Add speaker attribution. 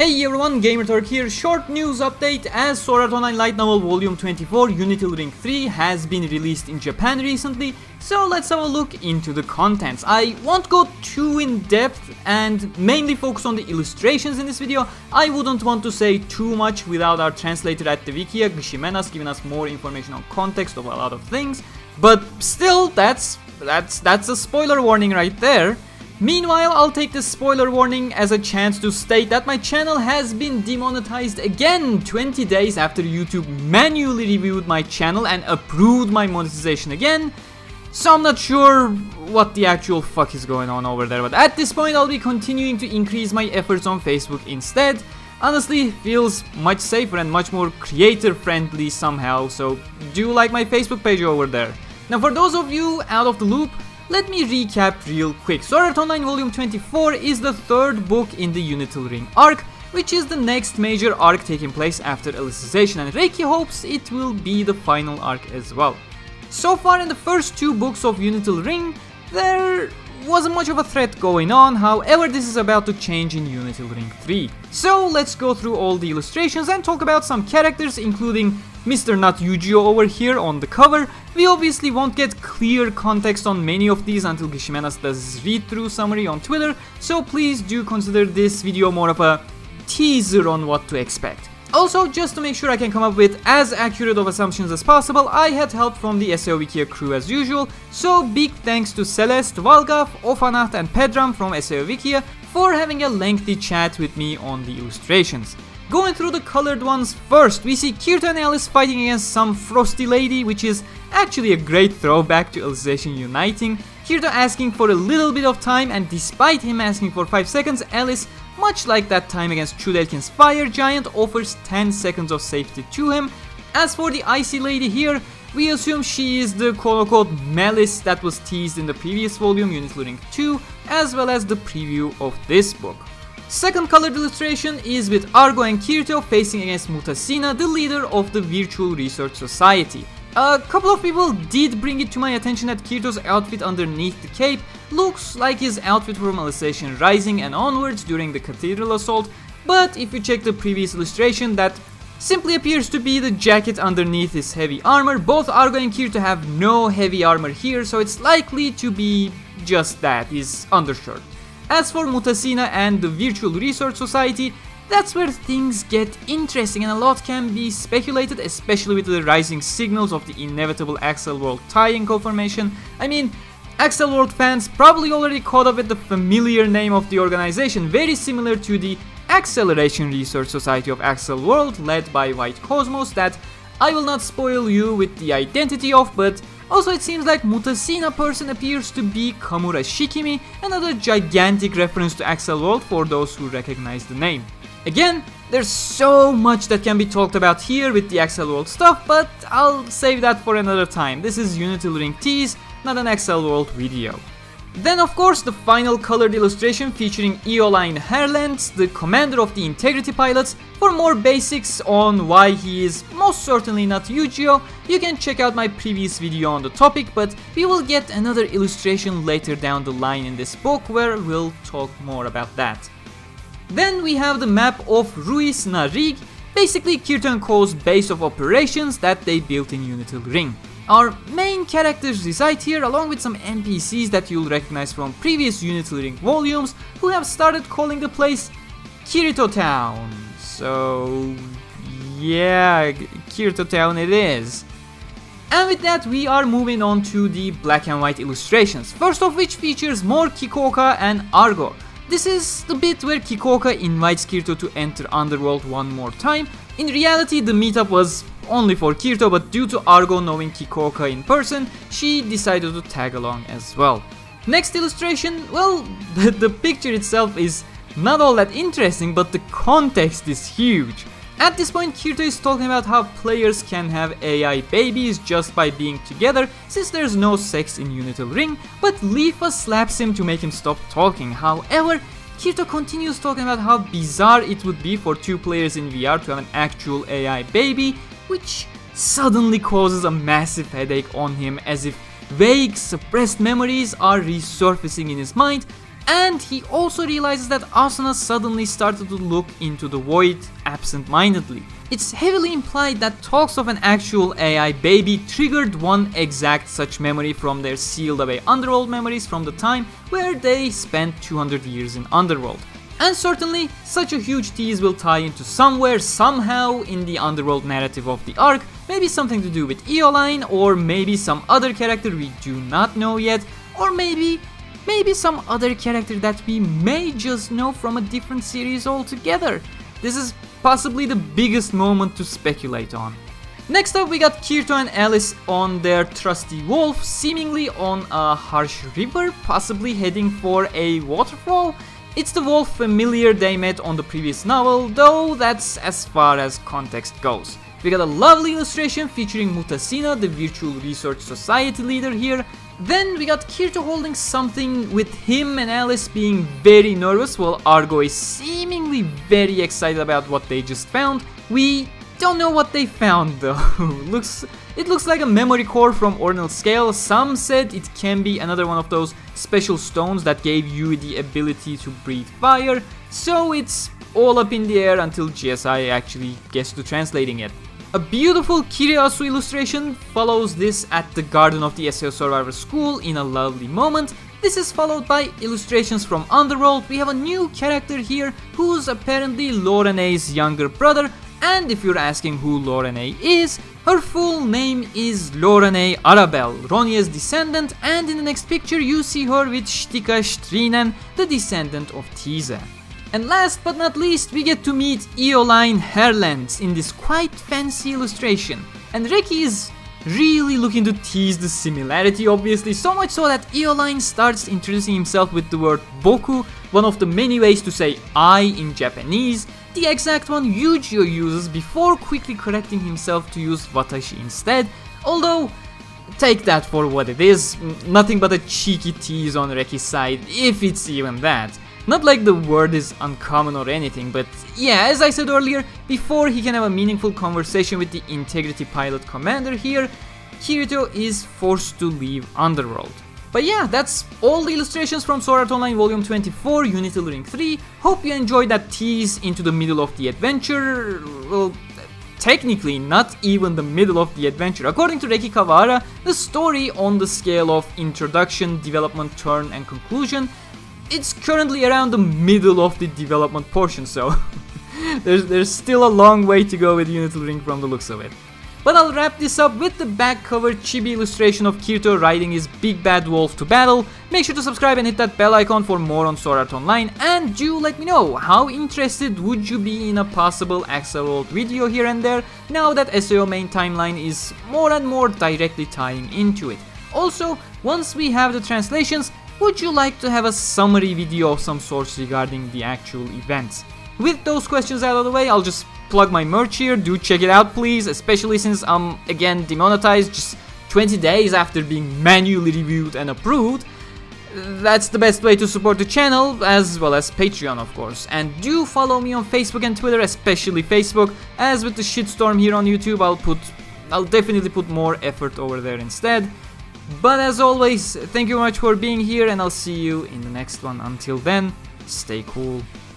Speaker 1: Hey everyone, Gamerturk here. Short news update as Sword Art Online Light Novel Volume 24 Unital Ring III has been released in Japan recently, so let's have a look into the contents. I won't go too in depth and mainly focus on the illustrations in this video. I wouldn't want to say too much without our translator at the Wikia, Gishimenas, giving us more information on context of a lot of things, but still, that's a spoiler warning right there. Meanwhile, I'll take this spoiler warning as a chance to state that my channel has been demonetized again 20 days after YouTube manually reviewed my channel and approved my monetization again. So I'm not sure what the actual fuck is going on over there, but at this point I'll be continuing to increase my efforts on Facebook instead. Honestly, feels much safer and much more creator friendly somehow, so do like my Facebook page over there. Now for those of you out of the loop, let me recap real quick. Sword Art Online Volume 24 is the third book in the Unital Ring arc, which is the next major arc taking place after Alicization, and Reiki hopes it will be the final arc as well. So far in the first two books of Unital Ring, there wasn't much of a threat going on, however this is about to change in Unital Ring 3. So let's go through all the illustrations and talk about some characters, including Mr. Not Eugeo over here on the cover. We obviously won't get clear context on many of these until Gishimenas does his read-through summary on Twitter, so please do consider this video more of a teaser on what to expect. Also, just to make sure I can come up with as accurate of assumptions as possible, I had help from the SAO Wikia crew as usual, so big thanks to Celeste, Valgaf, Ofanat and Pedram from SAO Wikia for having a lengthy chat with me on the illustrations. Going through the colored ones first, we see Kirito and Alice fighting against some frosty lady, which is actually a great throwback to Alicization Uniting. Kirito asking for a little bit of time, and despite him asking for 5 seconds, Alice, much like that time against Chudelkin's Fire Giant, offers 10 seconds of safety to him. As for the icy lady here, we assume she is the quote-unquote Malice that was teased in the previous volume, Unital Ring II, as well as the preview of this book. Second colored illustration is with Argo and Kirito facing against Mutasina, the leader of the Virtual Research Society. A couple of people did bring it to my attention that Kirito's outfit underneath the cape looks like his outfit from Alicization Rising and onwards during the Cathedral Assault, but if you check the previous illustration, that simply appears to be the jacket underneath his heavy armor. Both Argo and Kirito have no heavy armor here, so it's likely to be just that, his undershirt. As for Mutasina and the Virtual Research Society, that's where things get interesting and a lot can be speculated, especially with the rising signals of the inevitable Axel World tie-in confirmation. I mean, Axel World fans probably already caught up with the familiar name of the organization, very similar to the Acceleration Research Society of Axel World, led by White Cosmos, that I will not spoil you with the identity of, but also it seems like Mutasina person appears to be Kamura Shikimi, another gigantic reference to Axel World for those who recognize the name. Again, there's so much that can be talked about here with the Axel World stuff, but I'll save that for another time. This is Unital Ring tease, not an Axel World video. Then of course the final colored illustration featuring Eolyne Herlentz, the commander of the Integrity Pilots. For more basics on why he is most certainly not Eugeo, you can check out my previous video on the topic, but we will get another illustration later down the line in this book where we'll talk more about that. Then we have the map of Ruis Na Rig, basically Kirito Co's base of operations that they built in Unital Ring. Our main characters reside here along with some NPCs that you'll recognize from previous Unital Ring volumes who have started calling the place Kirito Town. So yeah, Kirito Town it is. And with that we are moving on to the black and white illustrations, first of which features more Kikuoka and Argo. This is the bit where Kikuoka invites Kirito to enter Underworld one more time. In reality, the meetup was only for Kirito, but due to Argo knowing Kikuoka in person, she decided to tag along as well. Next illustration, well, the picture itself is not all that interesting, but the context is huge. At this point, Kirito is talking about how players can have AI babies just by being together, since there's no sex in Unital Ring, but Leafa slaps him to make him stop talking. However, Kirito continues talking about how bizarre it would be for two players in VR to have an actual AI baby, which suddenly causes a massive headache on him, as if vague, suppressed memories are resurfacing in his mind, And he also realizes that Asuna suddenly started to look into the void absent-mindedly. It's heavily implied that talks of an actual AI baby triggered one exact such memory from their sealed away Underworld memories from the time where they spent 200 years in Underworld. And certainly, such a huge tease will tie into somewhere, somehow in the Underworld narrative of the arc, maybe something to do with Eolyne, or maybe some other character we do not know yet, or maybe some other character that we may just know from a different series altogether. This is possibly the biggest moment to speculate on. Next up we got Kirito and Alice on their trusty wolf, seemingly on a harsh river, possibly heading for a waterfall. It's the wolf familiar they met on the previous novel, though that's as far as context goes. We got a lovely illustration featuring Mutasina, the Virtual Research Society leader here. Then we got Kirito holding something with him and Alice being very nervous while Argo is seemingly very excited about what they just found. We don't know what they found though. It looks like a memory core from Ordinal Scale. Some said it can be another one of those special stones that gave you the ability to breathe fire. So it's all up in the air until GSI actually gets to translating it. A beautiful Kiriasu illustration follows this at the garden of the SAO Survivor School in a lovely moment. This is followed by illustrations from Underworld. We have a new character here who's apparently Laurannei's younger brother, and if you're asking who Laurannei is, her full name is Laurannei Arabel, Ronnie's descendant, and in the next picture you see her with Stica Schtrinen, the descendant of Tiza. And last but not least, we get to meet Eolyne Herlentz in this quite fancy illustration. And Reki is really looking to tease the similarity, obviously, so much so that Eolyne starts introducing himself with the word boku, one of the many ways to say I in Japanese, the exact one Eugeo uses before quickly correcting himself to use watashi instead, although take that for what it is, nothing but a cheeky tease on Reki's side, if it's even that. Not like the word is uncommon or anything, but yeah, as I said earlier, before he can have a meaningful conversation with the Integrity Pilot Commander here, Kirito is forced to leave Underworld. But yeah, that's all the illustrations from Sword Art Online Volume 24, Unital Ring 3. Hope you enjoyed that tease into the middle of the adventure. Well, technically not even the middle of the adventure. According to Reki Kawahara, the story on the scale of introduction, development, turn and conclusion, it's currently around the middle of the development portion, so there's still a long way to go with Unital Ring from the looks of it. But I'll wrap this up with the back cover chibi illustration of Kirito riding his big bad wolf to battle. Make sure to subscribe and hit that bell icon for more on Sword Art Online, and do let me know how interested would you be in a possible Axelrod video here and there, now that SAO main timeline is more and more directly tying into it. Also, once we have the translations, would you like to have a summary video of some sorts regarding the actual events? With those questions out of the way, I'll just plug my merch here. Do check it out please, especially since I'm again demonetized just 20 days after being manually reviewed and approved. That's the best way to support the channel, as well as Patreon of course. And do follow me on Facebook and Twitter, especially Facebook, as with the shitstorm here on YouTube I'll definitely put more effort over there instead. But as always, thank you very much for being here, and I'll see you in the next one. Until then, stay cool.